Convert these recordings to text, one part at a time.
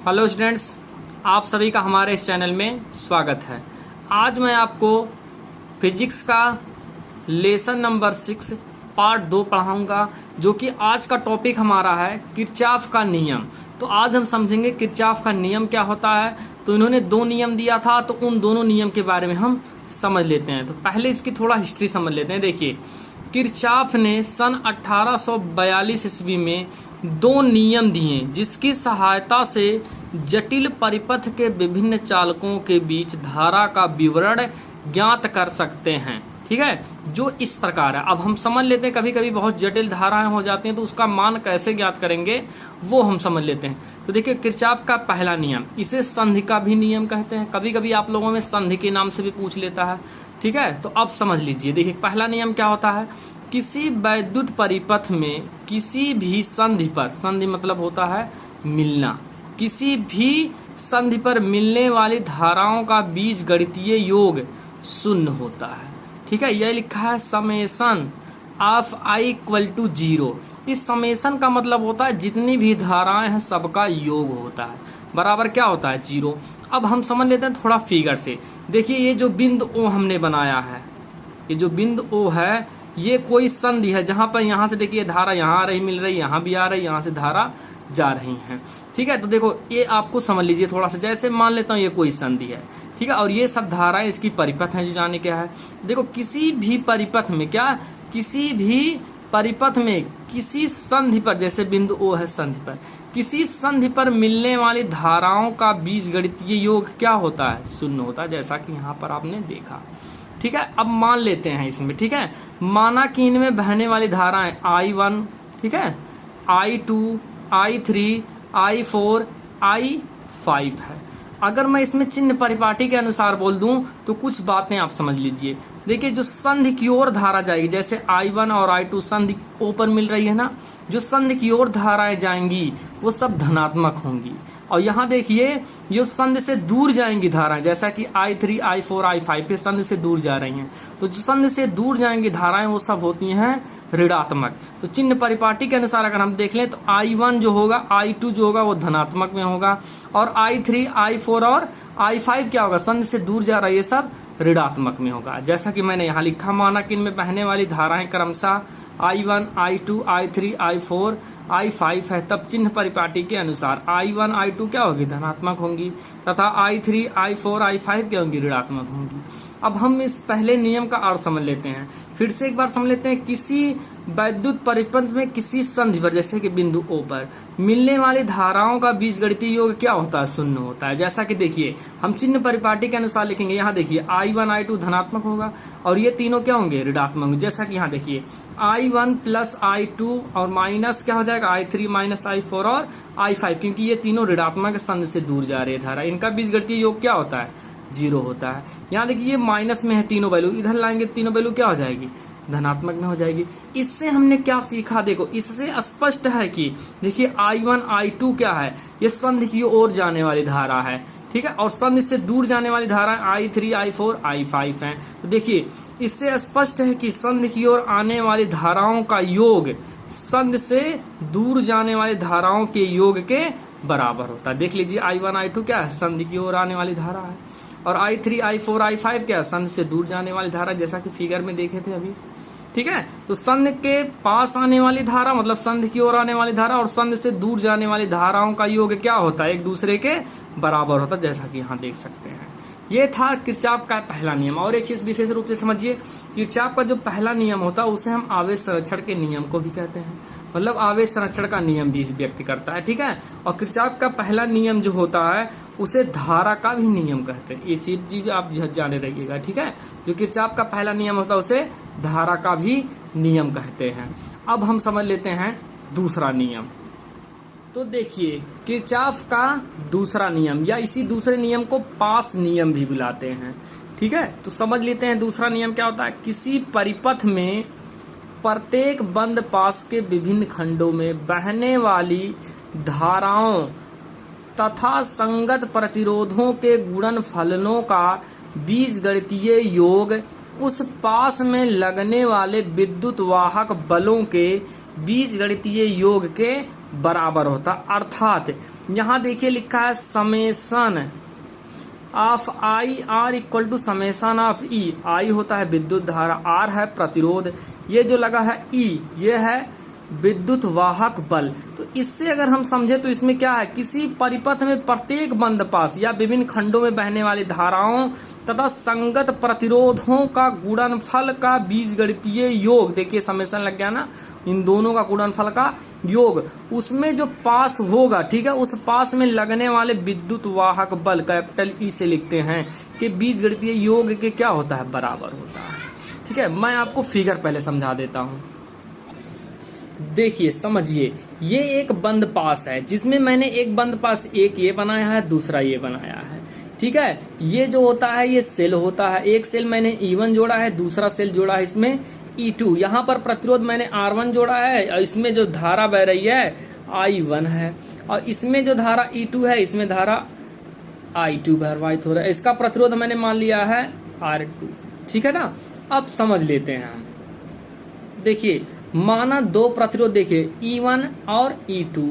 Hello students, आप सभी का हमारे इस चैनल में स्वागत है। आज मैं आपको फिजिक्स का लेसन नंबर 6 पार्ट 2 पढ़ाऊंगा, जो कि आज का टॉपिक हमारा है किरचॉफ का नियम। तो आज हम समझेंगे किरचॉफ का नियम क्या होता है। तो इन्होंने दो नियम दिया था, तो उन दोनों नियम के बारे में हम समझ लेते हैं। तो पहले इसकी थोड़ा हिस्ट्री समझ लेते हैं। देखिए, किरचॉफ ने सन 1842 ईस्वी में दो नियम दिए, जिसकी सहायता से जटिल परिपथ के विभिन्न चालकों के बीच धारा का विवरण ज्ञात कर सकते हैं। ठीक है, जो इस प्रकार है। अब हम समझ लेते हैं, कभी कभी बहुत जटिल धाराएं हो जाती हैं, तो उसका मान कैसे ज्ञात करेंगे वो हम समझ लेते हैं। तो देखिए, किरचॉफ का पहला नियम, इसे संधि का भी नियम कहते हैं। कभी कभी आप लोगों में संधि के नाम से भी पूछ लेता है। ठीक है, तो अब समझ लीजिए। देखिए, पहला नियम क्या होता है। किसी वैद्युत परिपथ में किसी भी संधि पर, संधि मतलब होता है मिलना, किसी भी संधि पर मिलने वाली धाराओं का बीजगणितीय योग शून्य होता है। ठीक है, यह लिखा है summation of i equal to 0। इस समेशन का मतलब होता है जितनी भी धाराएं हैं सबका योग होता है, बराबर क्या होता है 0। अब हम समझ लेते हैं थोड़ा फिगर से। देखिए, ये जो बिंदु O हमने बनाया है, ये जो बिंदु O है, ये कोई संधि है जहां पर यहाँ से देखिए धारा यहाँ आ रही, मिल रही, यहाँ भी आ रही, यहाँ से धारा जा रही है। ठीक है, तो देखो ये आपको समझ लीजिए थोड़ा सा। जैसे मान लेता हूँ ये कोई संधि है, ठीक है, और ये सब धाराएं इसकी परिपथ हैं जो जाने क्या है। देखो, किसी भी परिपथ में, क्या, किसी भी परिपथ में किसी संधि पर, जैसे बिंदु O है संधि पर, किसी संधि पर मिलने वाली धाराओं का बीजगणितीय योग क्या होता है, शून्य होता है, जैसा कि यहाँ पर आपने देखा। ठीक है, अब मान लेते हैं इसमें। ठीक है, माना कि इनमें बहने वाली धाराएं I1, ठीक है, I2, I3, I4, I5 है। अगर मैं इसमें चिन्ह परिपाटी के अनुसार बोल दूं तो कुछ बातें आप समझ लीजिए। देखिए, जो संधि की ओर धारा जाएगी, जैसे I1 और I2 संधि O पर मिल रही है ना, जो संधि की ओर धाराएं जाएंगी वो सब धनात्मक होंगी। और यहाँ देखिए, ये संधि से दूर जाएंगी धाराएं, जैसा कि I3, I4, I5 ये संधि से दूर जा रही हैं। तो जो संधि से दूर जाएंगी धाराएं वो सब होती हैं ऋणात्मक। तो चिन्ह परिपाटी के अनुसार अगर हम देख लें तो I1 जो होगा, I2 जो होगा वो धनात्मक में होगा, और I3, I4 और I5 क्या होगा, संधि से दूर जा रहा है, ये सब ऋणात्मक में होगा। जैसा कि मैंने यहाँ लिखा, माना कि इनमें बहने वाली धाराएं क्रमशः I1, I2, I3, I4, I5 है, तब चिन्ह परिपाटी के अनुसार I1, I2 क्या होगी, धनात्मक होंगी, तथा I3, I4, I5 क्या होंगी, ऋणात्मक होंगी। अब हम इस पहले नियम का अर्थ समझ लेते हैं। फिर से एक बार समझ लेते हैं। किसी वैद्युत परिपथ में किसी संधि पर, जैसे कि बिंदु O पर मिलने वाली धाराओं का बीजगणितीय योग क्या होता है, शून्य होता है। जैसा कि देखिए, हम चिन्ह परिपाटी के अनुसार लिखेंगे। यहाँ देखिए, I1, I2 धनात्मक होगा और ये तीनों क्या होंगे, ऋणात्मक होंगे। जैसा कि यहाँ देखिए, I1 प्लस I2 और माइनस क्या हो जाएगा, I3 माइनस I4 और I5, क्योंकि ये तीनों ऋणात्मक संधि से दूर जा रही है धारा, इनका बीजगणितीय योग क्या होता है, 0 होता है। यहाँ देखिए, ये माइनस में है तीनों वैल्यू, इधर लाएंगे तीनों वैल्यू क्या हो जाएगी, धनात्मक में हो जाएगी। इससे हमने क्या सीखा, देखो इससे स्पष्ट है कि देखिए I1, I2 क्या है, ये संधि की ओर जाने वाली धारा है। ठीक है, और संधि से दूर जाने वाली धारा I3, I4, I5 है। तो देखिए, इससे स्पष्ट है कि संधि की ओर आने वाली धाराओं का योग संधि से दूर जाने वाली धाराओं के योग के बराबर होता है। देख लीजिए, I1, I2 क्या है, संधि की ओर आने वाली धारा है, और I3, I4, I5 क्या है, संधि से दूर जाने वाली धारा, जैसा कि फिगर में देखे थे अभी। ठीक है, तो संधि के पास आने वाली धारा मतलब संधि की ओर आने वाली धारा और संधि से दूर जाने वाली धाराओं का योग क्या होता है, एक दूसरे के बराबर होता है, जैसा कि यहाँ देख सकते हैं। ये था किरचॉफ का पहला नियम। और एक चीज विशेष रूप से समझिए, किरचॉफ का जो पहला नियम होता है उसे हम आवेश संरक्षण के नियम को भी कहते हैं, मतलब आवेश संरक्षण का नियम भी व्यक्त करता है। ठीक है, और किरचॉफ का पहला नियम जो होता है उसे धारा का भी नियम कहते हैं। ये चीज आप जाने रहिएगा। ठीक है, जो किरचॉफ का पहला नियम होता है उसे धारा का भी नियम कहते हैं। अब हम समझ लेते हैं दूसरा नियम। तो देखिए, किरचॉफ का दूसरा नियम, या इसी दूसरे नियम को पास नियम भी बुलाते हैं। ठीक है, तो समझ लेते हैं दूसरा नियम क्या होता है। किसी परिपथ में प्रत्येक बंद पास के विभिन्न खंडों में बहने वाली धाराओं तथा संगत प्रतिरोधों के गुणनफलों का बीजगणितीय योग उस पास में लगने वाले विद्युत वाहक बलों के बीजगणितीय योग के बराबर होता। अर्थात यहाँ देखिए लिखा है summation of I R equal to summation of E. I होता है विद्युत धारा, आर है प्रतिरोध, ये जो लगा है ई ये है विद्युत वाहक बल। तो इससे अगर हम समझे तो इसमें क्या है, किसी परिपथ में प्रत्येक बंद पास या विभिन्न खंडों में बहने वाली धाराओं तथा संगत प्रतिरोधों का गुणनफल का बीजगणितीय योग, देखिए समेशन लग गया ना, इन दोनों का गुणनफल का योग, उसमें जो पास होगा, ठीक है, उस पास में लगने वाले विद्युत वाहक बल कैपिटल ई से लिखते हैं कि बीजगणितीय योग के क्या होता है, बराबर होता है। ठीक है, मैं आपको फिगर पहले समझा देता हूं। देखिए समझिए, ये एक बंद पास है जिसमें मैंने एक बंद पास एक ये बनाया है, दूसरा ये बनाया है। ठीक है, ये जो होता है ये सेल होता है, एक सेल मैंने E1 जोड़ा है, दूसरा सेल जोड़ा है इसमें E2। यहाँ पर प्रतिरोध मैंने R1 जोड़ा है और इसमें जो धारा बह रही है I1 है, और इसमें जो धारा E2 है इसमें धारा I2 प्रवाहित हो रहा है। इसका प्रतिरोध मैंने मान लिया है R2। ठीक है ना, अब समझ लेते हैं हम। देखिए माना दो प्रतिरोध, देखिए E1 और E2।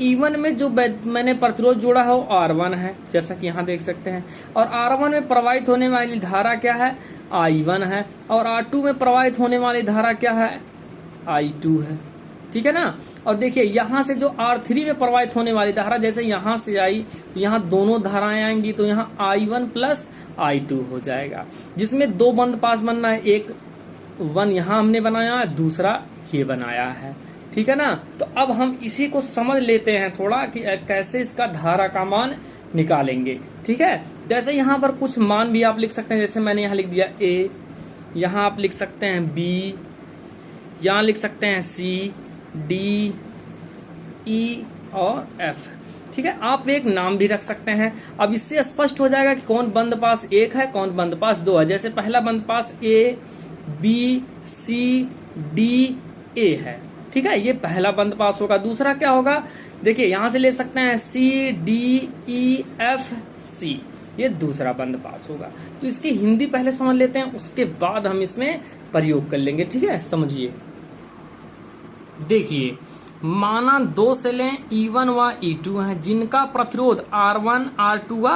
E1 में जो मैंने प्रतिरोध जोड़ा है वो R1 है, जैसा कि यहाँ देख सकते हैं, और R1 में प्रवाहित होने वाली धारा क्या है, I1 है, और R2 में प्रवाहित होने वाली धारा क्या है, I2 है। ठीक है ना, और देखिए यहाँ से जो R3 में प्रवाहित होने वाली धारा जैसे यहाँ से आई तो यहाँ दोनों धाराएं आएंगी, तो यहाँ I1 प्लस I2 हो जाएगा, जिसमें दो बंद पास बनना है, एक 1 यहाँ हमने बनाया है, दूसरा ये बनाया है। ठीक है ना, तो अब हम इसी को समझ लेते हैं थोड़ा कि कैसे इसका धारा का मान निकालेंगे। ठीक है, जैसे यहाँ पर कुछ मान भी आप लिख सकते हैं, जैसे मैंने यहाँ लिख दिया A, यहाँ आप लिख सकते हैं B, यहाँ लिख सकते हैं C, D, E और F। ठीक है, आप एक नाम भी रख सकते हैं। अब इससे स्पष्ट हो जाएगा कि कौन बंद पास 1 है, कौन बंद पास 2 है। जैसे पहला बंद पास A, B, C, D, A है। ठीक है, ये पहला बंद पास होगा। दूसरा क्या होगा, देखिए यहां से ले सकते हैं C, D, E, F, C, ये दूसरा बंद पास होगा। तो इसकी हिंदी पहले समझ लेते हैं, उसके बाद हम इसमें प्रयोग कर लेंगे। ठीक है, समझिए। देखिए माना दो सेलें E1 व E2 हैं जिनका प्रतिरोध R1, R2 व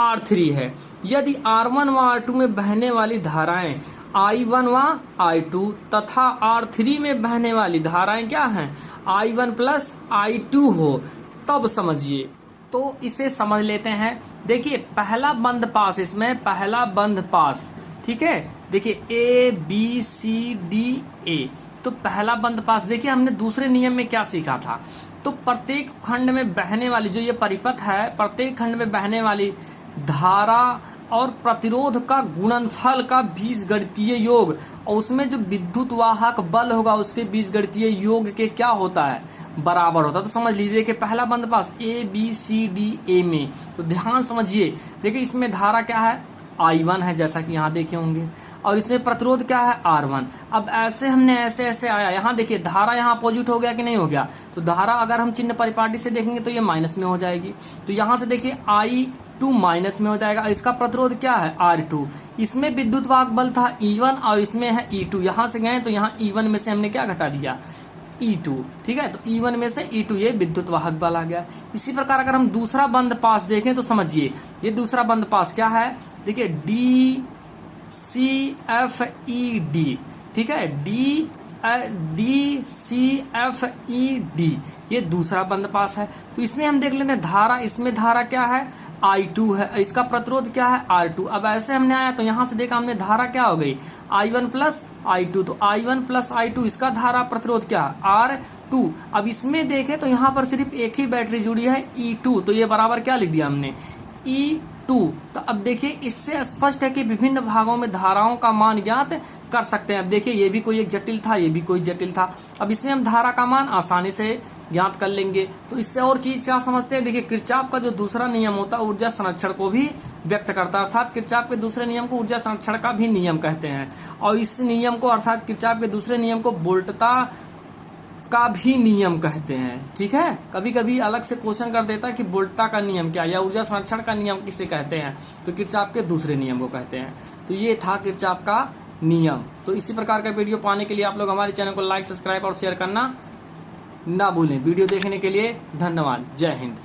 R3 है। यदि R1 व R2 में बहने वाली धाराएं I1 व I2 तथा R3 में बहने वाली धाराएं क्या हैं, I1 प्लस I2 हो, तब समझिए। तो इसे समझ लेते हैं। देखिए पहला बंद पास, इसमें पहला बंद पास, ठीक है, देखिए A, B, C, D, A। तो पहला बंद पास, देखिए हमने दूसरे नियम में क्या सीखा था, तो प्रत्येक खंड में बहने वाली, जो ये परिपथ है, प्रत्येक खंड में बहने वाली धारा और प्रतिरोध का गुणनफल का बीजगणितीय योग, और उसमें जो विद्युत वाहक बल होगा उसके बीजगणितीय योग के क्या होता है, बराबर होता है। तो समझ लीजिए कि पहला बंद पास A, B, C, D, A में, तो ध्यान समझिए। देखिए इसमें धारा क्या है, I1 है, जैसा कि यहाँ देखे होंगे, और इसमें प्रतिरोध क्या है, R1। अब ऐसे हमने ऐसे ऐसे आया, यहाँ देखिए धारा यहाँ अपोजिट हो गया कि नहीं हो गया, तो धारा अगर हम चिन्ह परिपाटी से देखेंगे तो ये माइनस में हो जाएगी। तो यहाँ से देखिए I2 माइनस में हो जाएगा। इसका प्रतिरोध क्या है, R2। इसमें विद्युत वाहक बल था E1 और इसमें है E2। यहाँ से गए तो यहाँ E1 में से हमने क्या घटा दिया, E2। ठीक है, तो E1 में से E2, ये विद्युत वाहक बल आ गया। इसी प्रकार अगर हम दूसरा बंद पास देखें तो समझिए, ये दूसरा बंद पास क्या है, देखिए D, C, F, E, D। ठीक है, D, C, F, E, D, ये दूसरा बंद पास है। तो इसमें हम देख लेते हैं धारा, इसमें धारा क्या है, I2 है, इसका प्रतिरोध क्या है, R2। अब ऐसे हमने आया तो यहाँ से देखा हमने धारा क्या हो गई, I1 प्लस I2। तो I1 प्लस I2, इसका धारा प्रतिरोध क्या है, R2। अब इसमें देखें तो यहाँ पर सिर्फ एक ही बैटरी जुड़ी है, E2, तो ये बराबर क्या लिख दिया हमने, E2। तो अब देखिए इससे स्पष्ट है कि विभिन्न भागों में धाराओं का मान ज्ञात कर सकते हैं। अब देखिए ये भी कोई एक जटिल था, ये भी कोई जटिल था। अब इसमें हम धारा का मान आसानी से ज्ञात कर लेंगे। तो इससे और चीज क्या समझते हैं, देखिए किरचॉफ का जो दूसरा नियम होता है ऊर्जा संरक्षण को भी व्यक्त करता है, अर्थात किरचॉफ के दूसरे नियम को ऊर्जा संरक्षण का भी नियम कहते हैं। और इस नियम को, अर्थात किरचॉफ के दूसरे नियम को वोल्टता का भी नियम कहते हैं। ठीक है, कभी कभी अलग से क्वेश्चन कर देता है कि वोल्टता का नियम क्या, या ऊर्जा संरक्षण का नियम किसे कहते हैं, तो किरचॉफ के दूसरे नियम को कहते हैं। तो ये था किरचॉफ का नियम। तो इसी प्रकार का वीडियो पाने के लिए आप लोग हमारे चैनल को लाइक, सब्सक्राइब और शेयर करना ना भूलें। वीडियो देखने के लिए धन्यवाद। जय हिंद।